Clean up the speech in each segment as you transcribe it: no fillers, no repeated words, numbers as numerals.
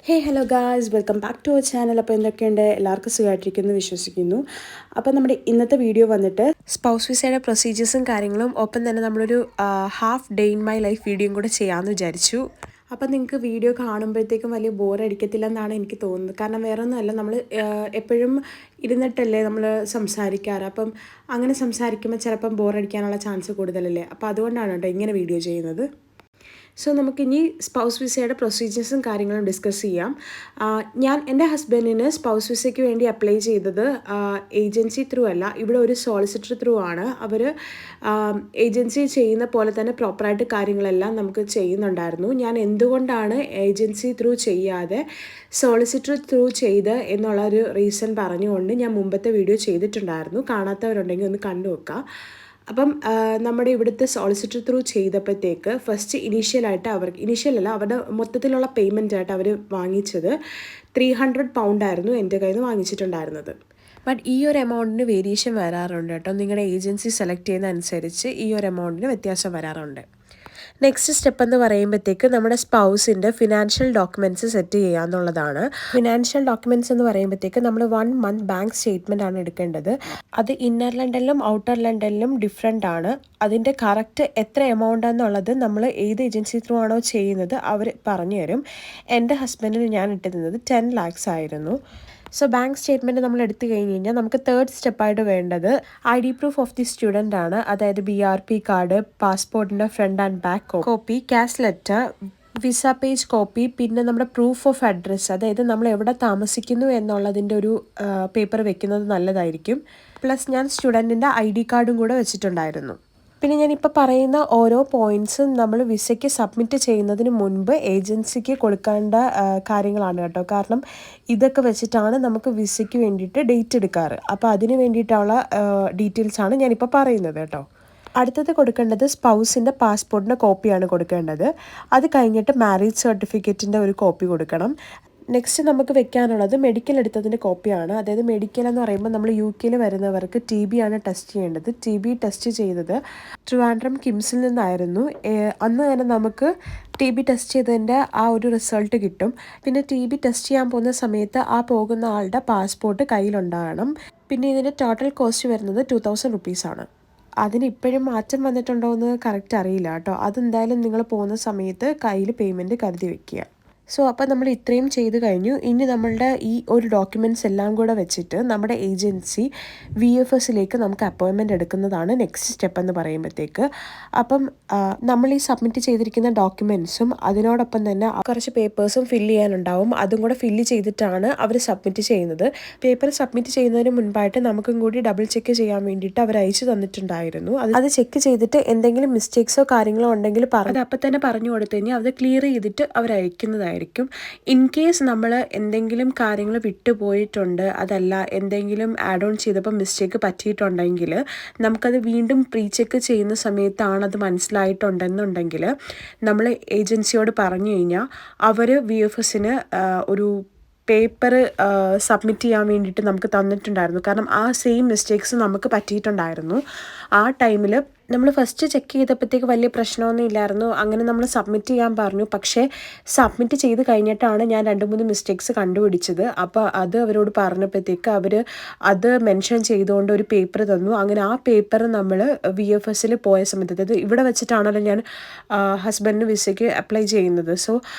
Hey hello guys, welcome back to our channel. അപ്പോൾ എന്തൊക്കെയുണ്ട്, എല്ലാവർക്കും സുഖമായിട്ടിരിക്കുന്നു വിശ്വസിക്കുന്നു. അപ്പോൾ നമ്മുടെ ഇന്നത്തെ വീഡിയോ വന്നിട്ട് സ്പൗസ് വിസയുടെ പ്രൊസീജിയേഴ്സും കാര്യങ്ങളും ഒപ്പം തന്നെ നമ്മളൊരു half day in my life വീഡിയോയും കൂടെ ചെയ്യാമെന്ന് വിചാരിച്ചു. അപ്പം നിങ്ങൾക്ക് വീഡിയോ കാണുമ്പോഴത്തേക്കും വലിയ ബോറടിക്കത്തില്ല എന്നാണ് എനിക്ക് തോന്നുന്നത്. കാരണം വേറെ ഒന്നുമല്ല, നമ്മൾ എപ്പോഴും ഇരുന്നിട്ടല്ലേ നമ്മൾ സംസാരിക്കാറ്. അപ്പം അങ്ങനെ സംസാരിക്കുമ്പോൾ ചിലപ്പം ബോറടിക്കാനുള്ള ചാൻസ് കൂടുതലല്ലേ. അപ്പോൾ അതുകൊണ്ടാണ് കേട്ടോ ഇങ്ങനെ വീഡിയോ ചെയ്യുന്നത്. സോ നമുക്കിനി സ്പൗസ് വിസയുടെ പ്രൊസീജിയേഴ്സും കാര്യങ്ങളും ഡിസ്കസ് ചെയ്യാം. ഞാൻ എൻ്റെ ഹസ്ബൻഡിന് സ്പൗസ് വിസയ്ക്ക് വേണ്ടി അപ്ലൈ ചെയ്തത് ഏജൻസി ത്രൂ അല്ല, ഇവിടെ ഒരു സോളിസിറ്റർ ത്രൂ ആണ്. അവർ ഏജൻസി ചെയ്യുന്ന പോലെ തന്നെ പ്രോപ്പറായിട്ട് കാര്യങ്ങളെല്ലാം നമുക്ക് ചെയ്യുന്നുണ്ടായിരുന്നു. ഞാൻ എന്തുകൊണ്ടാണ് ഏജൻസി ത്രൂ ചെയ്യാതെ സോളിസിറ്റർ ത്രൂ ചെയ്ത് എന്നുള്ളൊരു റീസൺ പറഞ്ഞുകൊണ്ട് ഞാൻ മുമ്പത്തെ വീഡിയോ ചെയ്തിട്ടുണ്ടായിരുന്നു. കാണാത്തവരുണ്ടെങ്കിൽ ഒന്ന് കണ്ടു വെക്കുക. അപ്പം നമ്മുടെ ഇവിടുത്തെ സോളിസിറ്റർ ത്രൂ ചെയ്തപ്പോഴത്തേക്ക് ഫസ്റ്റ് ഇനീഷ്യലല്ല, അവരുടെ മൊത്തത്തിലുള്ള പേയ്മെൻറ്റായിട്ട് അവർ വാങ്ങിച്ചത് 300 പൗണ്ടായിരുന്നു എൻ്റെ കയ്യിൽ നിന്ന് വാങ്ങിച്ചിട്ടുണ്ടായിരുന്നത്. ബട്ട് ഈ ഒരു എമൗണ്ടിന് വേരിയേഷൻ വരാറുണ്ട് കേട്ടോ. നിങ്ങളുടെ ഏജൻസി സെലക്ട് ചെയ്യുന്ന അനുസരിച്ച് ഈ ഒരു എമൗണ്ടിന് വ്യത്യാസം വരാറുണ്ട്. നെക്സ്റ്റ് സ്റ്റെപ്പ് എന്ന് പറയുമ്പോഴത്തേക്ക് നമ്മുടെ സ്പൗസിൻ്റെ ഫിനാൻഷ്യൽ ഡോക്യുമെൻറ്റ്സ് സെറ്റ് ചെയ്യുക എന്നുള്ളതാണ്. ഫിനാൻഷ്യൽ ഡോക്യുമെൻറ്റ്സ് എന്ന് പറയുമ്പോഴത്തേക്ക് നമ്മൾ 1 മന്ത് ബാങ്ക് സ്റ്റേറ്റ്മെൻ്റ് ആണ് എടുക്കേണ്ടത്. അത് ഇന്നർ ലണ്ടനിലും ഔട്ടർ ലണ്ടനിലും ഡിഫറെൻ്റ് ആണ്. അതിൻ്റെ കറക്റ്റ് എത്ര എമൗണ്ട് എന്നുള്ളത് നമ്മൾ ഏത് ഏജൻസി ത്രൂ ആണോ ചെയ്യുന്നത് അവർ പറഞ്ഞു തരും. എൻ്റെ ഹസ്ബൻഡിന് ഞാൻ ഇട്ടിരുന്നത് 10 lakhs ആയിരുന്നു. സോ ബാങ്ക് സ്റ്റേറ്റ്മെൻറ്റ് നമ്മൾ എടുത്തു കഴിഞ്ഞ് കഴിഞ്ഞാൽ നമുക്ക് തേർഡ് സ്റ്റെപ്പായിട്ട് വേണ്ടത് ID proof of the student ആണ്. അതായത് BRP കാർഡ്, പാസ്പോർട്ടിൻ്റെ front and back copy, cash letter, visa page copy, പിന്നെ നമ്മുടെ പ്രൂഫ് ഓഫ് അഡ്രസ്സ്, അതായത് നമ്മൾ എവിടെ താമസിക്കുന്നു എന്നുള്ളതിൻ്റെ ഒരു പേപ്പർ വെക്കുന്നത് നല്ലതായിരിക്കും. പ്ലസ് ഞാൻ സ്റ്റുഡൻറ്റിൻ്റെ ID കാർഡും കൂടെ വെച്ചിട്ടുണ്ടായിരുന്നു. പിന്നെ ഞാനിപ്പോൾ പറയുന്ന ഓരോ പോയിൻറ്റ്സും നമ്മൾ വിസയ്ക്ക് സബ്മിറ്റ് ചെയ്യുന്നതിന് മുൻപ് ഏജൻസിക്ക് കൊടുക്കേണ്ട കാര്യങ്ങളാണ് കേട്ടോ. കാരണം ഇതൊക്കെ വെച്ചിട്ടാണ് നമുക്ക് വിസയ്ക്ക് വേണ്ടിയിട്ട് ഡേറ്റ് എടുക്കാറ്. അപ്പോൾ അതിന് വേണ്ടിയിട്ടുള്ള ഡീറ്റെയിൽസാണ് ഞാനിപ്പോൾ പറയുന്നത് കേട്ടോ. അടുത്തത് കൊടുക്കേണ്ടത് സ്പൗസിൻ്റെ പാസ്പോർട്ടിൻ്റെ കോപ്പിയാണ് കൊടുക്കേണ്ടത്. അത് കഴിഞ്ഞിട്ട് മാരേജ് സർട്ടിഫിക്കറ്റിൻ്റെ ഒരു കോപ്പി കൊടുക്കണം. നെക്സ്റ്റ് നമുക്ക് വെക്കാനുള്ളത് മെഡിക്കൽ എടുത്തതിൻ്റെ കോപ്പിയാണ്. അതായത് മെഡിക്കൽ എന്ന് പറയുമ്പോൾ നമ്മൾ UK വരുന്നവർക്ക് TB ആണ് ടെസ്റ്റ് ചെയ്യേണ്ടത്. TB ടെസ്റ്റ് ചെയ്തത് ട്രിവാൻഡ്രം കിംസിൽ നിന്നായിരുന്നു. അന്ന് തന്നെ നമുക്ക് TB ടെസ്റ്റ് ചെയ്തതിൻ്റെ ആ ഒരു റിസൾട്ട് കിട്ടും. പിന്നെ TB ടെസ്റ്റ് ചെയ്യാൻ പോകുന്ന സമയത്ത് ആ പോകുന്ന ആളുടെ പാസ്പോർട്ട് കയ്യിലുണ്ടാകണം. പിന്നെ ഇതിൻ്റെ ടോട്ടൽ കോസ്റ്റ് വരുന്നത് 2000 rupees. അതിന് ഇപ്പോഴും മാറ്റം വന്നിട്ടുണ്ടോ എന്ന് കറക്റ്റ് അറിയില്ല കേട്ടോ. അതെന്തായാലും നിങ്ങൾ പോകുന്ന സമയത്ത് കയ്യിൽ പേയ്മെൻറ്റ് കരുതി വെക്കുക. സോ അപ്പോൾ നമ്മൾ ഇത്രയും ചെയ്ത് കഴിഞ്ഞു. ഇനി നമ്മളുടെ ഈ ഒരു ഡോക്യുമെൻറ്റ്സ് എല്ലാം കൂടെ വെച്ചിട്ട് നമ്മുടെ ഏജൻസി VFSലേക്ക് നമുക്ക് അപ്പോയിൻമെൻറ്റ് എടുക്കുന്നതാണ് നെക്സ്റ്റ് സ്റ്റെപ്പ് എന്ന് പറയുമ്പോഴത്തേക്ക്. അപ്പം നമ്മൾ ഈ സബ്മിറ്റ് ചെയ്തിരിക്കുന്ന ഡോക്യുമെൻറ്റ്സും അതിനോടൊപ്പം തന്നെ കുറച്ച് പേപ്പേഴ്സും ഫില്ല് ചെയ്യാനുണ്ടാവും. അതും കൂടെ ഫില്ല് ചെയ്തിട്ടാണ് അവർ സബ്മിറ്റ് ചെയ്യുന്നത്. പേപ്പർ സബ്മിറ്റ് ചെയ്യുന്നതിന് മുൻപായിട്ട് നമുക്കും കൂടി ഡബിൾ ചെക്ക് ചെയ്യാൻ വേണ്ടിയിട്ട് അവർ അയച്ചു തന്നിട്ടുണ്ടായിരുന്നു. അത് ചെക്ക് ചെയ്തിട്ട് എന്തെങ്കിലും മിസ്റ്റേക്സോ കാര്യങ്ങളോ ഉണ്ടെങ്കിൽ അപ്പം തന്നെ പറഞ്ഞു കൊടുത്തു കഴിഞ്ഞാൽ അത് ക്ലിയർ ചെയ്തിട്ട് അവർ അയക്കുന്നതായിരിക്കും. ഇൻ കേസ് നമ്മൾ എന്തെങ്കിലും കാര്യങ്ങൾ വിട്ടുപോയിട്ടുണ്ട്, അതല്ല എന്തെങ്കിലും ആഡ് ഓൺ ചെയ്തപ്പോൾ മിസ്റ്റേക്ക് പറ്റിയിട്ടുണ്ടെങ്കിൽ നമുക്കത് വീണ്ടും പ്രീ ചെക്ക് ചെയ്യുന്ന സമയത്താണ് അത് മനസ്സിലായിട്ടുണ്ടെന്നുണ്ടെങ്കിൽ നമ്മൾ ഏജൻസിയോട് പറഞ്ഞു കഴിഞ്ഞാൽ അവർ VFSന് ഒരു പേപ്പർ സബ്മിറ്റ് ചെയ്യാൻ വേണ്ടിയിട്ട് നമുക്ക് തന്നിട്ടുണ്ടായിരുന്നു. കാരണം ആ സെയിം മിസ്റ്റേക്സ് നമുക്ക് പറ്റിയിട്ടുണ്ടായിരുന്നു. ആ ടൈമിൽ നമ്മൾ ഫസ്റ്റ് ചെക്ക് ചെയ്തപ്പോഴത്തേക്ക് വലിയ പ്രശ്നമൊന്നും ഇല്ലായിരുന്നു. അങ്ങനെ നമ്മൾ സബ്മിറ്റ് ചെയ്യാൻ പറഞ്ഞു. പക്ഷേ സബ്മിറ്റ് ചെയ്ത് കഴിഞ്ഞിട്ടാണ് ഞാൻ 2-3 മിസ്റ്റേക്സ് കണ്ടുപിടിച്ചത്. അപ്പോൾ അത് അവരോട് പറഞ്ഞപ്പോഴത്തേക്ക് അവർ അത് മെൻഷൻ ചെയ്തുകൊണ്ട് ഒരു പേപ്പർ തന്നു. അങ്ങനെ ആ പേപ്പർ നമ്മൾ VFSൽ പോയ സമയത്ത്, അതായത് ഇവിടെ വെച്ചിട്ടാണല്ലോ ഞാൻ ഹസ്ബൻഡിന് വിസയ്ക്ക് അപ്ലൈ ചെയ്യുന്നത്. സോ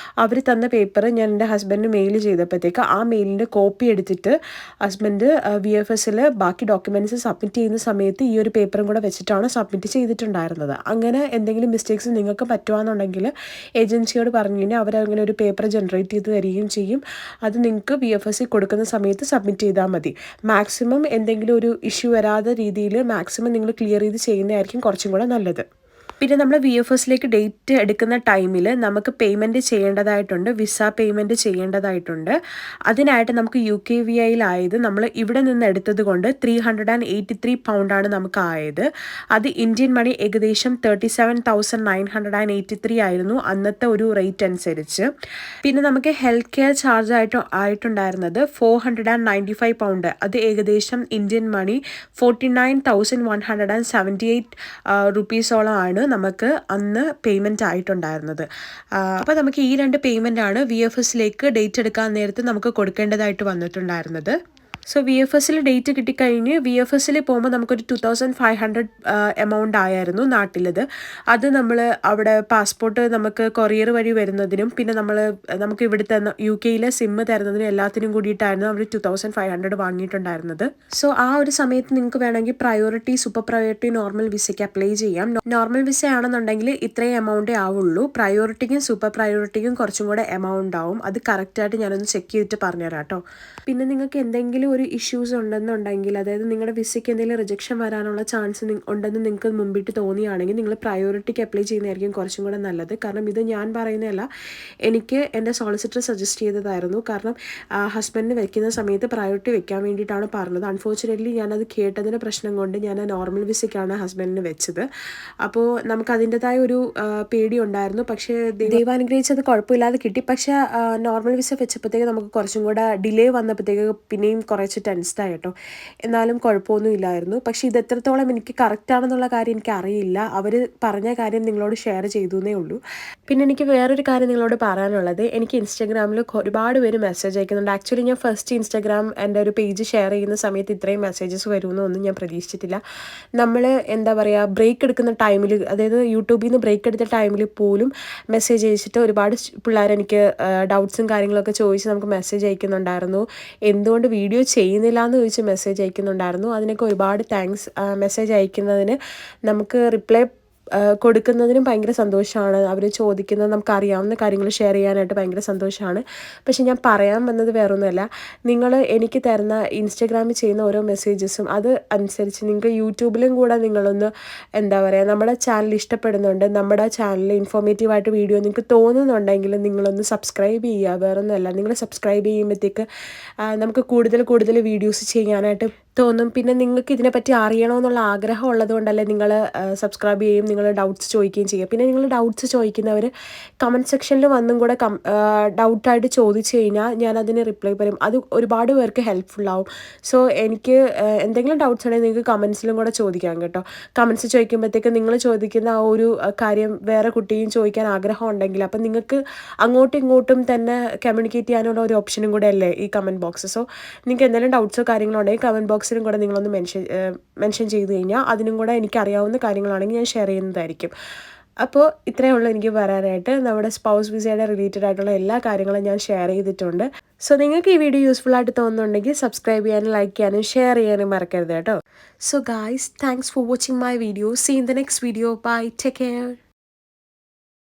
അവർ തന്ന പേപ്പർ ഞാൻ എൻ്റെ ഹസ്ബൻഡിന് മെയിൽ ചെയ്തപ്പോഴത്തേക്ക് ആ മെയിലിൻ്റെ കോപ്പി എടുത്തിട്ട് ഹസ്ബൻഡ് VFSൽ ബാക്കി ഡോക്യുമെൻറ്റ്സ് സബ്മിറ്റ് ചെയ്യുന്ന സമയത്ത് ഈ ഒരു പേപ്പറും കൂടെ വെച്ചിട്ടാണ് സബ്മിറ്റ് ചെയ്തിട്ടുണ്ടായിരുന്നത്. അങ്ങനെ എന്തെങ്കിലും മിസ്റ്റേക്സ് നിങ്ങൾക്ക് പറ്റുകയാണെന്നുണ്ടെങ്കിൽ ഏജൻസിയോട് പറഞ്ഞു കഴിഞ്ഞാൽ അവരങ്ങനെ ഒരു പേപ്പർ ജനറേറ്റ് ചെയ്ത് തരികയും ചെയ്യും. അത് നിങ്ങൾക്ക് VFSൽ കൊടുക്കുന്ന സമയത്ത് സബ്മിറ്റ് ചെയ്താൽ മതി. മാക്സിമം എന്തെങ്കിലും ഒരു ഇഷ്യൂ വരാത്ത രീതിയിൽ മാക്സിമം നിങ്ങൾ ക്ലിയർ ചെയ്ത് ചെയ്യുന്നതായിരിക്കും കുറച്ചും കൂടെ നല്ലത്. പിന്നെ നമ്മൾ VFSലേക്ക് ഡേറ്റ് എടുക്കുന്ന ടൈമിൽ നമുക്ക് പേയ്മെൻറ്റ് ചെയ്യേണ്ടതായിട്ടുണ്ട്, വിസ പേയ്മെൻറ്റ് ചെയ്യേണ്ടതായിട്ടുണ്ട്. അതിനായിട്ട് നമുക്ക് UKVIയിലായത് നമ്മൾ ഇവിടെ നിന്ന് എടുത്തത് കൊണ്ട് 383 പൗണ്ടാണ് നമുക്ക് ആയത്. അത് ഇന്ത്യൻ മണി ഏകദേശം 37,983 ആയിരുന്നു അന്നത്തെ ഒരു റേറ്റ് അനുസരിച്ച്. പിന്നെ നമുക്ക് ഹെൽത്ത് കെയർ ചാർജ് ആയിട്ടുണ്ടായിരുന്നത് 495 പൗണ്ട്. അത് ഏകദേശം ഇന്ത്യൻ മണി 49,178 rupees ആണ് നമുക്ക് അന്ന് പേയ്മെൻറ്റ് ആയിട്ടുണ്ടായിരുന്നത്. അപ്പോൾ നമുക്ക് ഈ 2 പേയ്മെൻറ്റാണ് VFSലേക്ക് ഡേറ്റ് എടുക്കാൻ നേരത്ത് നമുക്ക് കൊടുക്കേണ്ടതായിട്ട് വന്നിട്ടുണ്ടായിരുന്നത്. സോ VFSൽ ഡേറ്റ് കിട്ടിക്കഴിഞ്ഞ് VFSൽ പോകുമ്പോൾ നമുക്കൊരു 2500 എമൗണ്ട് ആയിരുന്നു നാട്ടിലത്. അത് നമ്മൾ അവിടെ പാസ്പോർട്ട് നമുക്ക് കൊറിയർ വഴി വരുന്നതിനും പിന്നെ നമുക്ക് ഇവിടുത്തെ UK സിം തരുന്നതിനും എല്ലാത്തിനും കൂടിയിട്ടായിരുന്നു അവർ 2500 വാങ്ങിയിട്ടുണ്ടായിരുന്നത്. സോ ആ ഒരു സമയത്ത് നിങ്ങൾക്ക് വേണമെങ്കിൽ പ്രയോറിറ്റി, സൂപ്പർ പ്രയോറിറ്റി, നോർമൽ വിസയ്ക്ക് അപ്ലൈ ചെയ്യാം. നോർമൽ വിസ ആണെന്നുണ്ടെങ്കിൽ ഇത്രയും എമൗണ്ടേ ആവുള്ളൂ. പ്രയോറിറ്റിക്കും സൂപ്പർ പ്രയോറിറ്റിക്കും കുറച്ചും കൂടെ എമൗണ്ട് ആവും. അത് കറക്റ്റായിട്ട് ഞാനൊന്ന് ചെക്ക് ചെയ്തിട്ട് പറഞ്ഞുതരാം കേട്ടോ. പിന്നെ നിങ്ങൾക്ക് എന്തെങ്കിലും ഒരു ഇഷ്യൂസ് ഉണ്ടെന്നുണ്ടെങ്കിൽ, അതായത് നിങ്ങളുടെ വിസയ്ക്ക് എന്തെങ്കിലും റിജക്ഷൻ വരാനുള്ള ചാൻസ് ഉണ്ടെന്ന് നിങ്ങൾക്ക് മുമ്പിട്ട് തോന്നിയാണെങ്കിൽ നിങ്ങൾ പ്രയോറിറ്റിക്ക് അപ്ലൈ ചെയ്യുന്നതായിരിക്കും കുറച്ചും കൂടെ നല്ലത്. കാരണം ഇത് ഞാൻ പറയുന്നതല്ല, എനിക്ക് എൻ്റെ സോളിസിറ്റർ സജസ്റ്റ് ചെയ്തതായിരുന്നു. കാരണം ഹസ്ബൻഡിന് വെക്കുന്ന സമയത്ത് പ്രയോറിറ്റി വെക്കാൻ വേണ്ടിയിട്ടാണ് പറഞ്ഞത്. അൺഫോർച്ചുനേറ്റ്ലി ഞാനത് കേട്ടതിൻ്റെ പ്രശ്നം കൊണ്ട് ഞാൻ നോർമൽ വിസയ്ക്കാണ് ഹസ്ബൻഡിന് വെച്ചത്. അപ്പോൾ നമുക്ക് അതിൻ്റെതായ ഒരു പേടി ഉണ്ടായിരുന്നു. പക്ഷേ ദൈവാനുഗ്രഹിച്ചത് കുഴപ്പമില്ലാതെ കിട്ടി. പക്ഷേ നോർമൽ വിസ വെച്ചപ്പോഴത്തേക്ക് നമുക്ക് കുറച്ചും കൂടെ ഡിലേ വന്നപ്പോഴത്തേക്ക് പിന്നെയും കുറച്ച് ടെൻസ്ഡ് ആയിട്ടോ. എന്നാലും കുഴപ്പമൊന്നും ഇല്ലായിരുന്നു. പക്ഷേ ഇത് എത്രത്തോളം എനിക്ക് കറക്റ്റാണെന്നുള്ള കാര്യം എനിക്ക് അറിയില്ല. അവർ പറഞ്ഞ കാര്യം നിങ്ങളോട് ഷെയർ ചെയ്തു എന്നേ ഉള്ളൂ. പിന്നെ എനിക്ക് വേറൊരു കാര്യം നിങ്ങളോട് പറയാനുള്ളത്, എനിക്ക് ഇൻസ്റ്റാഗ്രാമിൽ ഒരുപാട് പേര് മെസ്സേജ് അയക്കുന്നുണ്ട്. ആക്ച്വലി ഞാൻ ഫസ്റ്റ് ഇൻസ്റ്റാഗ്രാം എൻ്റെ ഒരു പേജ് ഷെയർ ചെയ്യുന്ന സമയത്ത് ഇത്രയും മെസ്സേജസ് വരുമെന്നൊന്നും ഞാൻ പ്രതീക്ഷിച്ചിട്ടില്ല. നമ്മൾ എന്താ പറയുക, ബ്രേക്ക് എടുക്കുന്ന ടൈമിൽ, അതായത് യൂട്യൂബിൽ നിന്ന് ബ്രേക്ക് എടുത്ത ടൈമിൽ പോലും മെസ്സേജ് അയച്ചിട്ട് ഒരുപാട് പിള്ളേർ എനിക്ക് ഡൗട്ട്സും കാര്യങ്ങളൊക്കെ ചോദിച്ച് നമുക്ക് മെസ്സേജ് അയക്കുന്നുണ്ടായിരുന്നു. എന്തുകൊണ്ട് വീഡിയോ ചെയ്യുന്നില്ല എന്ന് ചോദിച്ച് മെസ്സേജ് അയക്കുന്നുണ്ടായിരുന്നു. അതിനൊക്കെ ഒരുപാട് താങ്ക്സ്. മെസ്സേജ് അയക്കുന്നതിന് നമുക്ക് റിപ്ലൈ കൊടുക്കുന്നതിനും ഭയങ്കര സന്തോഷമാണ്. അവർ ചോദിക്കുന്നത് നമുക്കറിയാവുന്ന കാര്യങ്ങൾ ഷെയർ ചെയ്യാനായിട്ട് ഭയങ്കര സന്തോഷമാണ്. പക്ഷെ ഞാൻ പറയാൻ വന്നത് വേറൊന്നുമല്ല, നിങ്ങൾ എനിക്ക് തരുന്ന ഇൻസ്റ്റാഗ്രാമിൽ ചെയ്യുന്ന ഓരോ മെസ്സേജസും അത് അനുസരിച്ച് നിങ്ങൾക്ക് യൂട്യൂബിലും കൂടെ നിങ്ങളൊന്ന് എന്താ പറയുക, നമ്മുടെ ചാനൽ ഇഷ്ടപ്പെടുന്നുണ്ട്, നമ്മുടെ ചാനൽ ഇൻഫോർമേറ്റീവായിട്ട് വീഡിയോ നിങ്ങൾക്ക് തോന്നുന്നുണ്ടെങ്കിൽ നിങ്ങളൊന്ന് സബ്സ്ക്രൈബ് ചെയ്യുക. വേറൊന്നുമല്ല, നിങ്ങൾ സബ്സ്ക്രൈബ് ചെയ്യുമ്പോഴത്തേക്ക് നമുക്ക് കൂടുതൽ വീഡിയോസ് ചെയ്യാനായിട്ട് തോന്നും. പിന്നെ നിങ്ങൾക്ക് ഇതിനെപ്പറ്റി അറിയണമെന്നുള്ള ആഗ്രഹം ഉള്ളതുകൊണ്ടല്ലേ നിങ്ങൾ സബ്സ്ക്രൈബ് ചെയ്യും, നിങ്ങൾ ഡൗട്ട്സ് ചോദിക്കുകയും ചെയ്യും. പിന്നെ നിങ്ങൾ ഡൗട്ട്സ് ചോദിക്കുന്നവർ കമൻറ്റ് സെക്ഷനിൽ വന്നും കൂടെ ഡൗട്ടായിട്ട് ചോദിച്ചു കഴിഞ്ഞാൽ ഞാനതിന് റിപ്ലൈ പറയും. അത് ഒരുപാട് പേർക്ക് ഹെൽപ്ഫുള്ളാവും. സോ എനിക്ക് എന്തെങ്കിലും ഡൗട്ട്സ് ഉണ്ടെങ്കിൽ നിങ്ങൾക്ക് കമൻസിലും കൂടെ ചോദിക്കാം കേട്ടോ. കമൻസ് ചോദിക്കുമ്പോഴത്തേക്ക് നിങ്ങൾ ചോദിക്കുന്ന ആ ഒരു കാര്യം വേറെ കുട്ടിയും ചോദിക്കാൻ ആഗ്രഹം ഉണ്ടെങ്കിൽ അപ്പം നിങ്ങൾക്ക് അങ്ങോട്ടും ഇങ്ങോട്ടും തന്നെ കമ്മ്യൂണിക്കേറ്റ് ചെയ്യാനുള്ള ഒരു ഓപ്ഷനും കൂടെ അല്ലേ ഈ കമൻറ്റ് ബോക്സ്. സോ നിങ്ങൾക്ക് എന്തെങ്കിലും ഡൗട്ട്സോ കാര്യങ്ങളോ ഉണ്ടെങ്കിൽ കമൻറ്റ് ബോക്സിലും കൂടെ നിങ്ങളൊന്ന് മെൻഷൻ ചെയ്ത് കഴിഞ്ഞാൽ അതിനും കൂടെ എനിക്കറിയാവുന്ന കാര്യങ്ങളാണെങ്കിൽ ഞാൻ ഷെയർ ചെയ്യുന്നതായിരിക്കും. അപ്പോൾ ഇത്രയേ ഉള്ളൂ എനിക്ക് പറയാനായിട്ട്. നമ്മുടെ സ്പൗസ് വിസയുടെ റിലേറ്റഡ് ആയിട്ടുള്ള എല്ലാ കാര്യങ്ങളും ഞാൻ ഷെയർ ചെയ്തിട്ടുണ്ട്. സോ നിങ്ങൾക്ക് ഈ വീഡിയോ യൂസ്ഫുൾ ആയിട്ട് തോന്നുന്നുണ്ടെങ്കിൽ സബ്സ്ക്രൈബ് ചെയ്യാനും ലൈക്ക് ചെയ്യാനും ഷെയർ ചെയ്യാനും മറക്കരുത് കേട്ടോ. So guys, thanks for watching my video. See in the next video. Bye, take care.